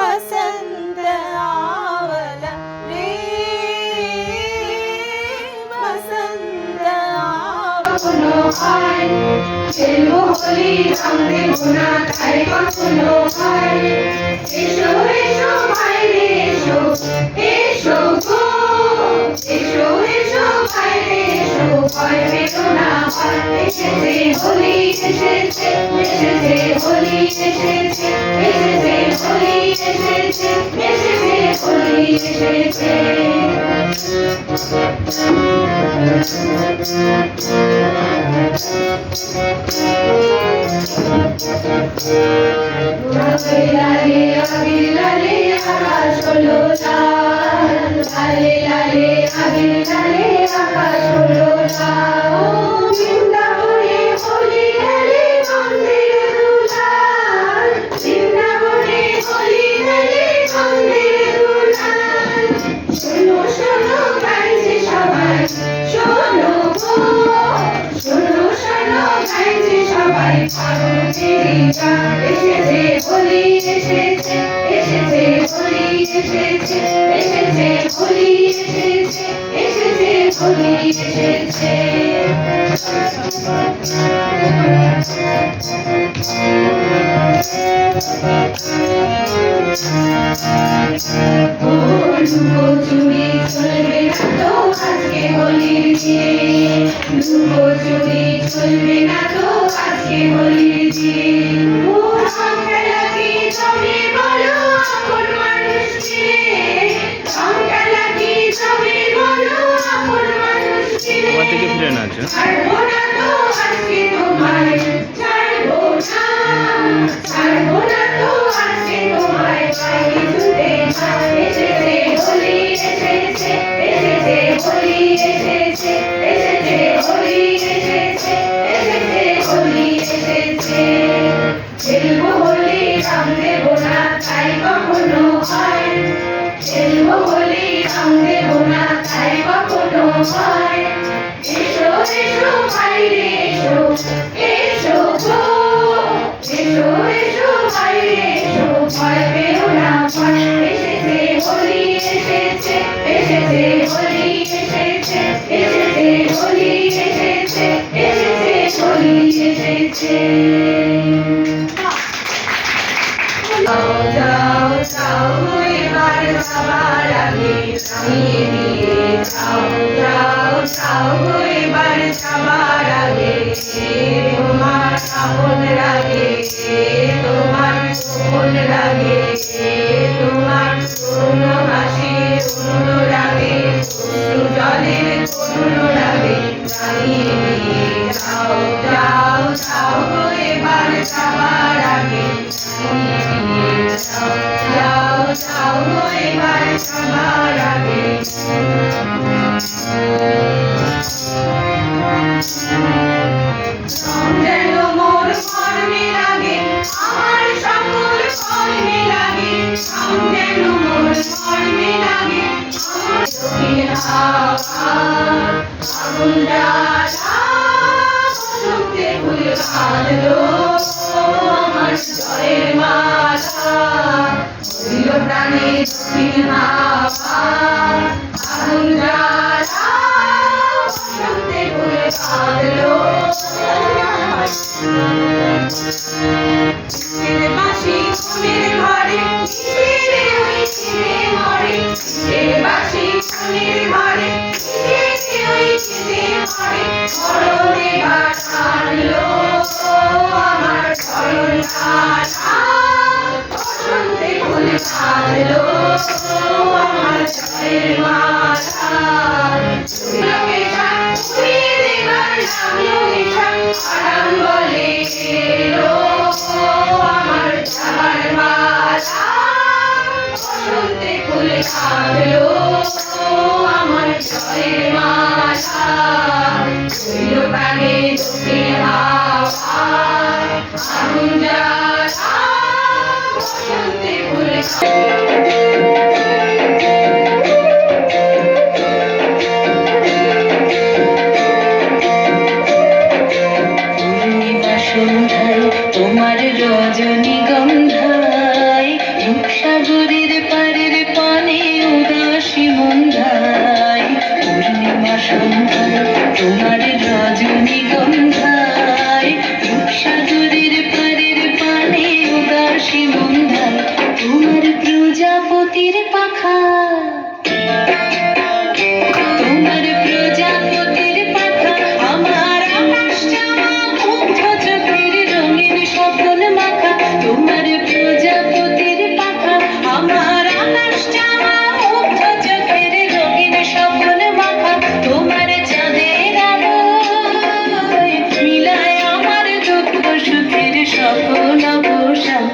बसंत आवला रे बसंत आवला হয় খেলবো হোলি রং দেব না তাই কখনো হয় এসো এসো বাইরে এসো এসো গো এসো এসো বাইরে এসো ভয় পেও না এসেছে হোলি এসেছে এসেছে হোলি এসেছে এসেছে হোলি এসেছে এসেছে হোলি এসেছে লালে আবির লালে আকাশ হলো লাল লালে লালে আবির লালে আকাশ হলো লাল বৃন্দাবনে হোলি খেলে মন্দিরে দুলাল বৃন্দাবনে হোলি খেলে মন্দিরে দুলাল শোনো শোনো গাইছে সবাই শোনো গো শোনো শোনো গাইছে সবাই এসেছে হোলি এসেছে এসেছে হোলি এসেছে এসেছে হোলি এসেছে এসেছে হোলি এসেছে লুকোচুরি চলবে না তো আজকে হোলির দিন লুকোচুরি চলবে না তো আজকে হোলির দিন রং খেলা কি তুমি বলো আপন মানুষকে রং খেলা কি তুমি বলো আপন মানুষকে তোমার দিকে ফিরে না আছে ছাড়বো না তো আজকে তোমায় ছাড়বো না ছাড়বো না তো আজকে তোমায় বাইরে ছুটে এসেছে হোলি এসেছে এসেছে হোলি এসেছে এসেছে হোলি এসেছে এসেছে হোলি এসেছে খেলবো হোলি রং দেব না তাই কখনো হয় খেলবো হোলি রং দেব না তাই কখনো হয় এসো এসো বাইরে এসো এসো গো এসো এসো বাইরে এসো ভয় পেও না ভয় এসেছে হোলি এসেছে এসেছে হোলি এসেছে এসেছে হোলি এসেছে এসেছে হোলি এসেছে যাও যাও যাও এবার সবার আগে নামিয়ে দিয়ে যাও যাও যাও এবার সবার আগে তোমার আপন লাগে তোমার আপন লাগে তোমার করুণ হাসি করুণ লাগে অশ্রু জলের করুণ লাগে নামিয়ে দিয়ে যাও যাও যাও এবার সবার আগে যাও যাও এবার সবার আগে যেন মোর কর্মে লাগে আমার সকল কর্মে লাগে যেন মোর কর্মে লাগে আমার দক্ষিণ হাওয়া আগুন জ্বালা বসন্তে ফুল বাঁধলো আমার জয়ের মালা হইল প্রাণে দক্ষিণ হাওয়া আগুন জ্বালা বসন্তে ফুল বাঁধলো বাঁশি কোনের ঘরে কিসেরে ওই ছিঁড়ে মরে বাঁশি কোনের ঘরে কিসেরে ওই ছিঁড়ে মরে মরণে বাটানলো আমার চরণ কাটা বসন্তে ফুল বাঁধলো আমার জয়ের মালা আরাম বলে এলো আমার যাবার মালা বসন্তে ফুল বাঁধলো আমার জয়ের মালা হইল প্রাণে দক্ষিণ হাওয়া আগুন জ্বালা বসন্তে ফুল সাগরের পারের পানে উদাসী মন্ধায় পূর্ণিমা সন্ধ্যায় তোমার রজনীগন্ধায় সাগরের পারের পানে উদাসী মন্ধায় তোমার প্রজাপতির পাখা তোমার প্রজাপতির পাখা আমার আকাশ জামা মুগ্ধ চোখের রঙিন স্বপ্ন মাখা তোমার প্রজাপতির পাখা আমার আকাশ জামা মুগ্ধ চোখের রঙিন স্বপ্ন মাখা তোমার চাঁদের আলোয় মিলায় আমার দুঃখ সুখের সকল অবসান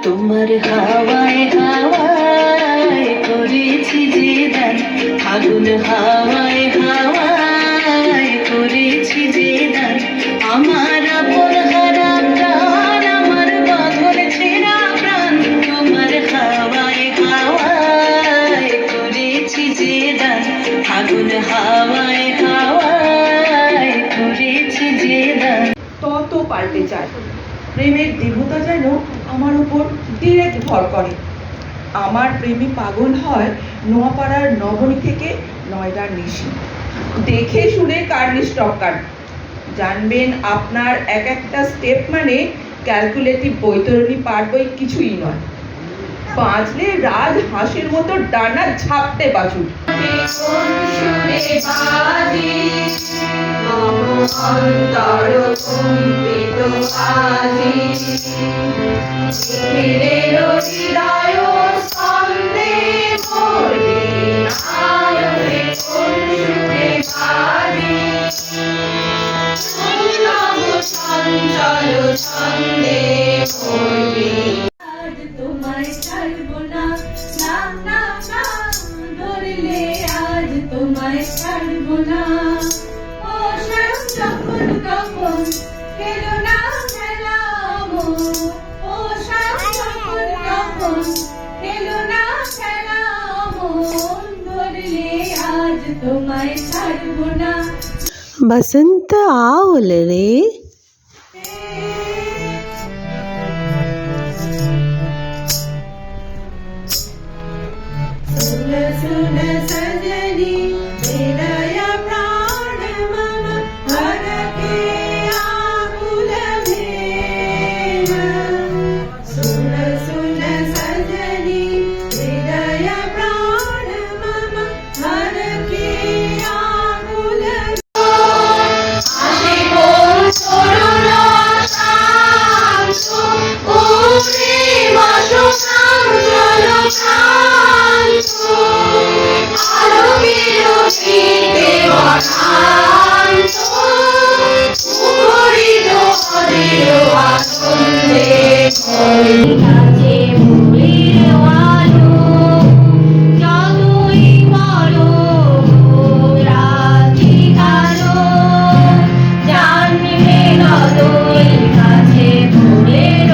তোমার হাওয়ায় হাওয়ায় করেছি যে দান আগুন হাওয়ায় হাওয়ায় করেছি যে দান আমার আপন হারা প্রাণ আমার বাঁধন ছেঁড়া প্রাণ তোমার হাওয়ায় হাওয়ায় করেছি যে দান আগুন হাওয়ায় হাওয়ায় করেছি যে দান। তত পাল্টে যায়, প্রেমের দেবতা যেন আমার উপর ডিরেক্ট ভর করে। আমার প্রেমে পাগল হয় নোয়াপাড়ার নবনী থেকে নয়ডার নিশি। দেখে শুনে কার্লি স্টপ কাট, জানবেন আপনার এক একটা স্টেপ মানে ক্যালকুলেটিভ বৈতরণী পার বই কিছুই নয়। বাঁচলে রাজ হাঁসের মতো ডানা ঝাপতে বাঁচুক। অন্তর কম্পিত আজি হৃদয় স্কন্দে মোর বিনায়কে কোন সুরে বাজি নব চঞ্চল ছন্দে মোর আজ তোমায় ছাড়বো না, না না না ধরলে আজ তোমায় ছাড়বো না। ও সায়ন যখন তখন খেলো না খেলা মন, ও সায়ন যখন তখন খেলো না খেলা মন, ধরলে আজ তোমায় ছাড়বো না। बसंत आओल रे सुन सुन सजनी हृदय प्राण मम हर के आकुल भेन। सुन सुन सजनी हृदय प्राण मम हर के आकुल आशे कोन तरुण शांत उरे माशो सांजल शांत আলোকের শীতে বসন্ত মুখরিত অধীর আনন্দে ভরি কাজে ভুলির আলো যতই বলো রাতি কালো জানবে নদই কাছে ভুলের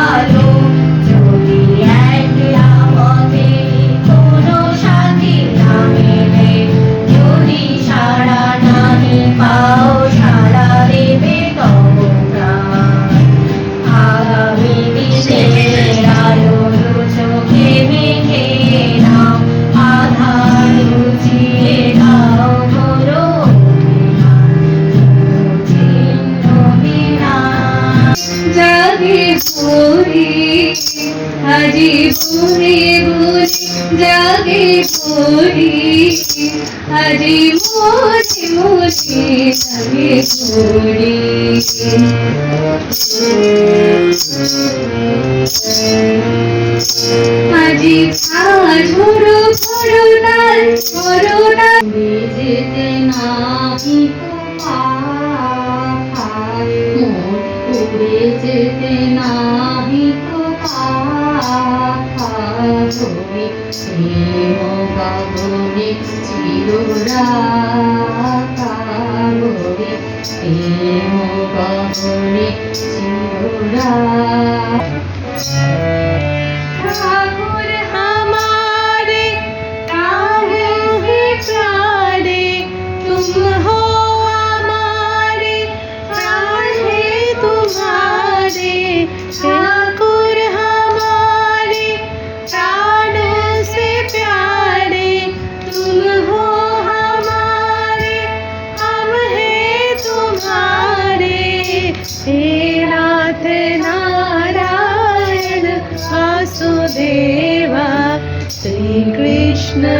আলো যদি একলা মতে কোনো সাথী না মেলে যদি সারা নাহি পাও সারা দেবে তব প্রাণ আগামী দিনের আলো চোখে মেঘে নাও আধার বুঝিয়ে দাও মোর জাগে পুরি আজি পুরি বুঝি জাগে পুরি আজি মুছি মুছি জাগে পুরি আজি ঝড়ো করুণার করুণা যেতে নাহি উড়ে যেতে নাহি ধরে প্রেম গগনে চিররাগে প্রেম গগনে ঠাকুর हमारे काहे प्राणे तुम हो हमारे प्राणे तुम्हारे ठाकुर हमारे प्राण हे नाथ नारायण वासुदेवा श्री कृष्ण